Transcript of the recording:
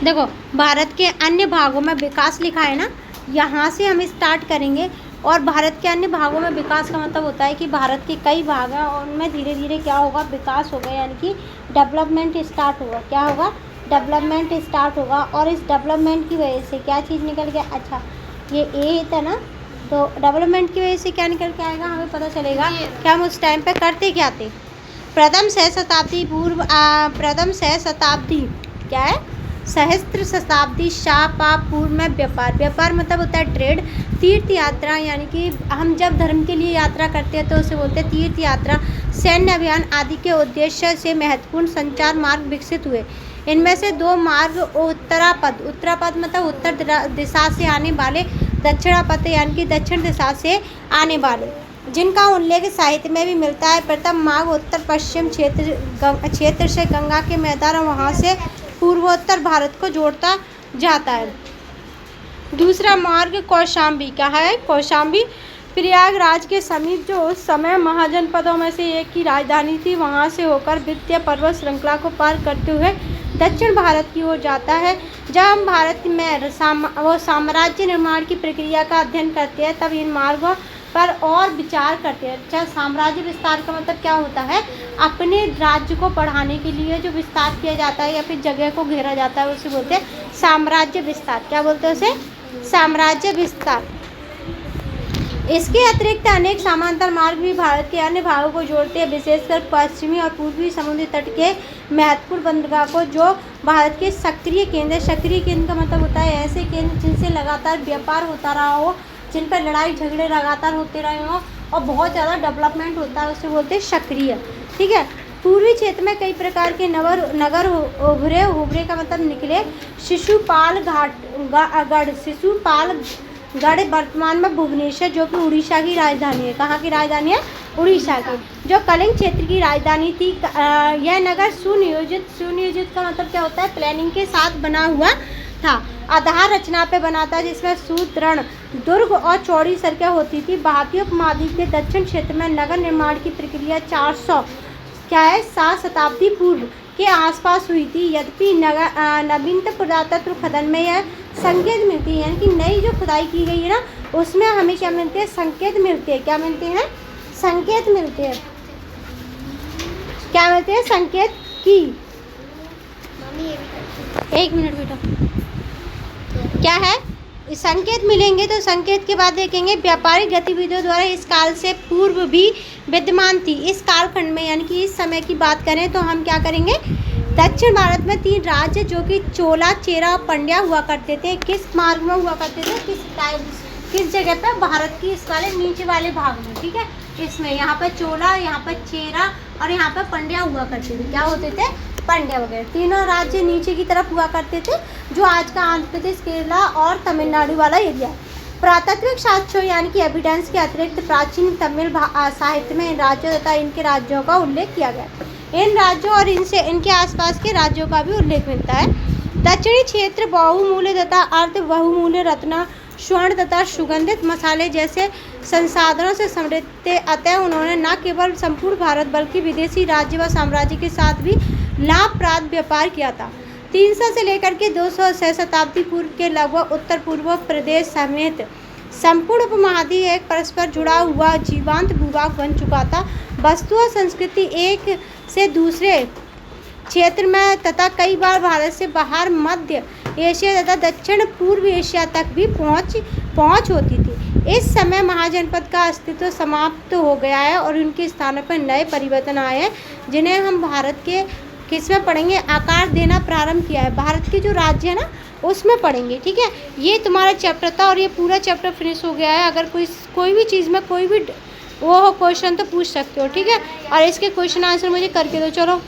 देखो भारत के अन्य भागों में विकास लिखा है ना, यहाँ से हम स्टार्ट करेंगे। और भारत के अन्य भागों में विकास का मतलब होता है कि भारत के कई भाग हैं और उनमें धीरे धीरे क्या होगा, विकास होगा, यानी कि डेवलपमेंट स्टार्ट होगा। क्या होगा? डेवलपमेंट स्टार्ट होगा। और इस डेवलपमेंट की वजह से क्या चीज़ निकल गया, अच्छा ये ए था ना, तो डेवलपमेंट की वजह से क्या निकल के आएगा, हमें पता चलेगा कि हम उस टाइम पे करते क्या थे। प्रथम सहस्त्राब्दी क्या है, सहस्त्र शताब्दी पूर्व में व्यापार मतलब होता है ट्रेड। तीर्थ यात्रा यानी कि हम जब धर्म के लिए यात्रा करते हैं तो उसे बोलते हैं तीर्थ यात्रा। सैन्य अभियान आदि के उद्देश्य से महत्वपूर्ण संचार मार्ग विकसित हुए। इनमें से दो मार्ग उत्तरापद मतलब उत्तर दिशा से आने वाले, दक्षिणापद यानी कि दक्षिण दिशा से आने वाले, जिनका उल्लेख साहित्य में भी मिलता है। प्रथम मार्ग उत्तर पश्चिम क्षेत्र से गंगा के मैदान और वहाँ से पूर्वोत्तर भारत को जोड़ता जाता है। दूसरा मार्ग कौशाम्बी का है, कौशाम्बी प्रयागराज के समीप, जो उस समय महाजनपदों में से एक की राजधानी थी, वहाँ से होकर विंध्य पर्वत श्रृंखला को पार करते हुए दक्षिण भारत की ओर जाता है। जब हम भारत में साम्राज्य निर्माण की प्रक्रिया का अध्ययन करते हैं तब इन मार्गों पर और विचार करते हैं। अच्छा, साम्राज्य विस्तार का मतलब क्या होता है, अपने राज्य को बढ़ाने के लिए जो विस्तार किया जाता है या फिर जगह को घेरा जाता है उसे बोलते हैं साम्राज्य विस्तार। क्या बोलते हैं उसे? साम्राज्य विस्तार। इसके अतिरिक्त अनेक समांतर मार्ग भी भारत के अन्य भागों को जोड़ते हैं, विशेषकर पश्चिमी और पूर्वी समुद्री तट के महत्वपूर्ण बंदरगाह को, जो भारत के सक्रिय केंद्र का मतलब होता है ऐसे केंद्र जिनसे लगातार व्यापार होता रहा हो, जिन पर लड़ाई झगड़े लगातार होते रहे हों और बहुत ज़्यादा डेवलपमेंट होता है, उसे बोलते हैं सक्रिय। ठीक है। पूर्वी क्षेत्र में कई प्रकार के नगर उभरे का मतलब निकले। शिशुपालगढ़ वर्तमान में भुवनेश्वर, जो कि उड़ीसा की राजधानी है। कहाँ की राजधानी है? उड़ीसा की, जो कलिंग क्षेत्र की राजधानी थी। यह नगर सुनियोजित का मतलब क्या होता है, प्लानिंग के साथ बना हुआ था, आधार रचना पे बना था, जिसमें सुदृढ़ दुर्ग और चौड़ी सड़कें होती थी। भारतीय उपमहाद्वीप के दक्षिण क्षेत्र में नगर निर्माण की प्रक्रिया 7 शताब्दी पूर्व के आसपास हुई थी। यद्यपि नवीनतम पुरातत्व खनन में यह संकेत मिलती है, यानी कि नई जो खुदाई की गई है ना, उसमें हमें क्या मिलते हैं, संकेत मिलते हैं। क्या मिलते हैं? संकेत मिलते हैं। क्या मिलते हैं? संकेत की। एक मिनट बेटा, क्या है, संकेत मिलेंगे तो संकेत के बाद देखेंगे व्यापारिक गतिविधियों द्वारा इस काल से पूर्व भी विद्यमान थी। इस कालखंड में यानी कि इस समय की बात करें तो हम क्या करेंगे, दक्षिण भारत में 3 राज्य जो कि चोला, चेरा और पंड्या हुआ करते थे। किस मार्ग में हुआ करते थे, किस जगह पे, भारत की इस वाले नीचे वाले भाग में। ठीक है, इसमें यहाँ पर चोला, यहाँ पर चेरा और यहाँ पर पंड्या हुआ करते थे। क्या होते थे? पंड्या वगैरह। तीनों राज्य नीचे की तरफ हुआ करते थे, जो आज का आंध्र प्रदेश, केरला और तमिलनाडु वाला एरिया। पुरातात्विक साक्ष्यों यानी कि एविडेंस के अतिरिक्त प्राचीन तमिल साहित्य में इन राज्यों तथा इनके राज्यों का उल्लेख किया गया। इन राज्यों और इनके आसपास के राज्यों का भी उल्लेख मिलता है। दक्षिणी क्षेत्र बहुमूल्य तथा अर्ध बहुमूल्य रत्न, स्वर्ण तथा सुगंधित मसाले जैसे संसाधनों से समृद्ध थे। अतः उन्होंने न केवल संपूर्ण भारत बल्कि विदेशी राज्य व साम्राज्य के साथ भी लाभप्रद व्यापार किया था। 300 से लेकर के 200 शताब्दी पूर्व के लगभग उत्तर पूर्व प्रदेश समेत संपूर्ण उपमहाद्वीप एक परस्पर जुड़ा हुआ जीवंत भूभाग बन चुका था। वस्तु और संस्कृति एक से दूसरे क्षेत्र में तथा कई बार भारत से बाहर मध्य एशिया तथा दक्षिण पूर्व एशिया तक भी पहुंच होती थी। इस समय महाजनपद का अस्तित्व समाप्त हो गया है और उनके स्थानों पर नए परिवर्तन आए हैं, जिन्हें हम भारत के किसमें पढ़ेंगे, आकार देना प्रारंभ किया है। भारत के जो राज्य है ना उसमें पढ़ेंगे। ठीक है, ये तुम्हारा चैप्टर था और ये पूरा चैप्टर फिनिश हो गया है। अगर कोई भी चीज़ में कोई भी वो क्वेश्चन तो पूछ सकते हो। ठीक है, और इसके क्वेश्चन आंसर मुझे करके दो। चलो।